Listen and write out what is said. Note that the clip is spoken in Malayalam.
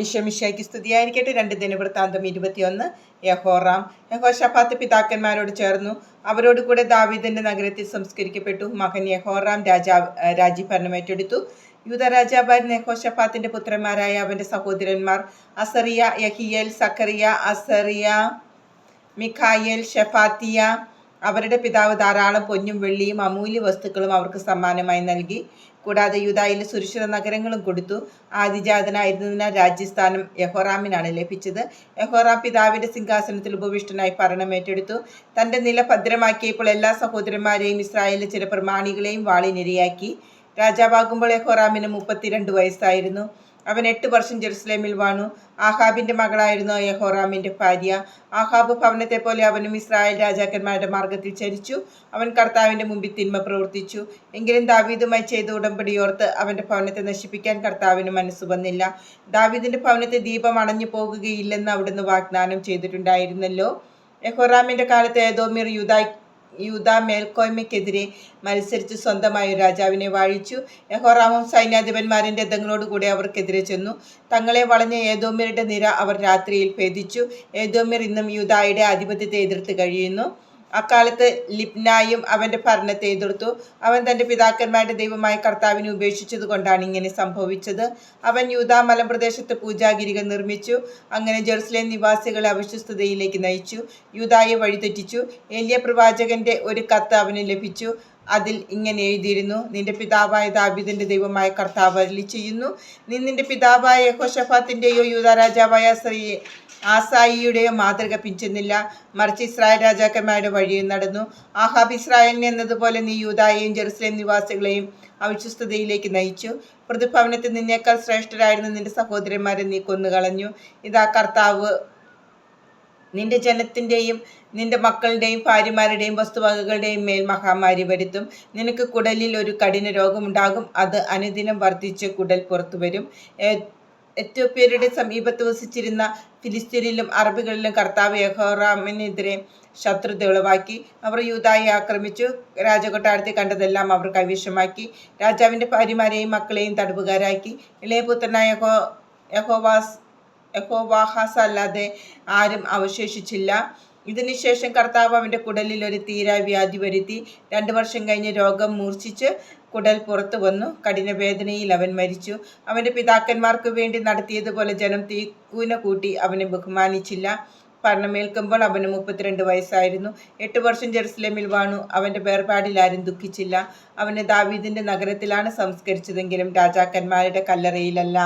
ഈശോമിശിഹായ്ക്ക് സ്തുതിയായിരിക്കട്ടെ. 2 ദിനവൃത്താന്തം 21. യഹോറാം. യഹോശഫാത്ത് പിതാക്കന്മാരോട് ചേർന്നു. അവരോട് കൂടെ ദാവീദിന്റെ നഗരത്തിൽ സംസ്കരിക്കപ്പെട്ടു. മകൻ യഹോറാം രാജ്യഭരണം ഏറ്റെടുത്തു. യൂദാ രാജാവായിരുന്ന യഹോശഫാത്തിന്റെ പുത്രന്മാരായ അവന്റെ സഹോദരന്മാർ അസറിയ, യഹിയേൽ, സക്കറിയ, അസറിയ, മിഖായേൽ, ഷെഫാത്തിയ. അവരുടെ പിതാവ് ധാരാളം പൊന്നും വെള്ളിയും അമൂല്യ വസ്തുക്കളും അവർക്ക് സമ്മാനമായി നൽകി. കൂടാതെ യൂദായിലെ സുരക്ഷിത നഗരങ്ങളും കൊടുത്തു. ആദിജാതനായിരുന്നതിനാൽ രാജ്യസ്ഥാനം യഹോറാമിനാണ് ലഭിച്ചത്. യഹോറാം പിതാവിന്റെ സിംഹാസനത്തിൽ ഉപവിഷ്ടനായി ഭരണം ഏറ്റെടുത്തു. തന്റെ നില ഭദ്രമാക്കിയപ്പോൾ എല്ലാ സഹോദരന്മാരെയും ഇസ്രായേലിലെ ചില പ്രമാണികളെയും വാളിനിരയാക്കി. രാജാവാകുമ്പോൾ യഹോറാമിന് 32 വയസ്സായിരുന്നു. അവൻ 8 വർഷം ജെറുസലേമിൽ വാണു. ആഹാബിന്റെ മകളായിരുന്നു യഹോറാമിന്റെ ഭാര്യ. ആഹാബ് ഭവനത്തെ പോലെ അവനും ഇസ്രായേൽ രാജാക്കന്മാരുടെ മാർഗത്തിൽ ചരിച്ചു. അവൻ കർത്താവിന്റെ മുമ്പിൽ തിന്മ പ്രവർത്തിച്ചു. എങ്കിലും ദാവീദുമായി ചെയ്ത ഉടമ്പടിയോർത്ത് അവന്റെ ഭവനത്തെ നശിപ്പിക്കാൻ കർത്താവിന് മനസ്സ് വന്നില്ല. ദാവീദിന്റെ ഭവനത്തെ ദീപം അണഞ്ഞു പോകുകയില്ലെന്ന് അവിടുന്ന് വാഗ്ദാനം ചെയ്തിട്ടുണ്ടായിരുന്നല്ലോ. യഹോറാമിന്റെ കാലത്ത് ഏദോമ്യർ യൂദാ മേൽക്കോയ്മയ്ക്കെതിരെ മത്സരിച്ച് സ്വന്തമായ ഒരു രാജാവിനെ വാഴിച്ചു. യഹോറാമും സൈന്യാധിപന്മാരും രഥങ്ങളോടുകൂടി അവർക്കെതിരെ ചെന്നു. തങ്ങളെ വളഞ്ഞ ഏദോമ്യരുടെ നിര അവർ രാത്രിയിൽ ഭേദിച്ചു. ഏദോമ്യർ ഇന്നും യൂദായുടെ ആധിപത്യത്തെ എതിർത്ത് കഴിയുന്നു. അക്കാലത്ത് ലിബ്നായും അവന്റെ ഭരണത്തെ എതിർത്തു. അവൻ തന്റെ പിതാക്കന്മാരുടെ ദൈവമായ കർത്താവിനെ ഉപേക്ഷിച്ചത് കൊണ്ടാണ് ഇങ്ങനെ സംഭവിച്ചത്. അവൻ യൂദാ മലമ്പ്രദേശത്ത് പൂജാഗിരികൾ നിർമ്മിച്ചു. അങ്ങനെ ജെറുസലേം നിവാസികളെ അവിശ്വസ്തതയിലേക്ക് നയിച്ചു. യൂദായെ വഴിതെറ്റിച്ചു. ഏലിയ പ്രവാചകന്റെ ഒരു കത്ത് അവന് ലഭിച്ചു. അതിൽ ഇങ്ങനെ എഴുതിയിരുന്നു: നിന്റെ പിതാവായ ദാവീദിന്റെ ദൈവമായ കർത്താവ് അരുളിച്ചെയ്യുന്നു, നീ നിന്റെ പിതാവായ യഹോശഫാത്തിന്റെയോ യൂദാ രാജാവായ ആസായിയുടെയോ മാതൃക പിൻചെന്നില്ല, മറിച്ച് ഇസ്രായേൽ രാജാക്കന്മാരുടെ വഴിയിൽ നടന്നു. ആഹാബ് ഇസ്രായേലിനെ എന്നതുപോലെ നീ യൂദായെയും ജെറുസലേം നിവാസികളെയും അവിശ്വസ്തതയിലേക്ക് നയിച്ചു. പ്രതിഭവനത്തിൽ നിന്നേക്കാൾ ശ്രേഷ്ഠരായിരുന്ന നിന്റെ സഹോദരന്മാരെ നീ കൊന്നുകളഞ്ഞു. ഇതാ കർത്താവ് നിന്റെ ജനത്തിൻ്റെയും നിന്റെ മക്കളുടെയും ഭാര്യമാരുടെയും വസ്തുവകകളുടെയും മേൽ മഹാമാരി വരുത്തും. നിനക്ക് കുടലിൽ ഒരു കഠിന രോഗമുണ്ടാകും. അത് അനുദിനം വർദ്ധിച്ച് കുടൽ പുറത്തു വരും. എത്യോപ്യരുടെ സമീപത്ത് വസിച്ചിരുന്ന ഫിലിസ്തീനിലും അറബികളിലും കർത്താവ് യഹോറാമിനെതിരെ ശത്രുത ഉളവാക്കി. അവർ യൂദായെ ആക്രമിച്ചു. രാജകൊട്ടാരത്തിൽ കണ്ടതെല്ലാം അവർ കൈവശമാക്കി. രാജാവിൻ്റെ ഭാര്യമാരെയും മക്കളെയും തടവുകാരാക്കി. ഇളയപുത്രനായ യഹോവാഹാസ് അല്ലാതെ ആരും അവശേഷിച്ചില്ല. ഇതിനുശേഷം കർത്താവ് അവൻ്റെ കുടലിൽ ഒരു തീരാവ്യാധി വരുത്തി. 2 വർഷം കഴിഞ്ഞ് രോഗം മൂർച്ഛിച്ച് കുടൽ പുറത്തു വന്നു. കഠിനവേദനയിൽ അവൻ മരിച്ചു. അവൻ്റെ പിതാക്കന്മാർക്ക് വേണ്ടി നടത്തിയതുപോലെ ജനം തീക്കൂന കൂട്ടി അവനെ ബഹുമാനിച്ചില്ല. ഭരണമേൽക്കുമ്പോൾ അവന് 32 വയസ്സായിരുന്നു. 8 വർഷം ജെറുസലേമിൽ വാണു. അവൻ്റെ വേർപാടിൽ ആരും ദുഃഖിച്ചില്ല. അവനെ ദാവീദിന്റെ നഗരത്തിലാണ് സംസ്കരിച്ചതെങ്കിലും രാജാക്കന്മാരുടെ കല്ലറയിലല്ല.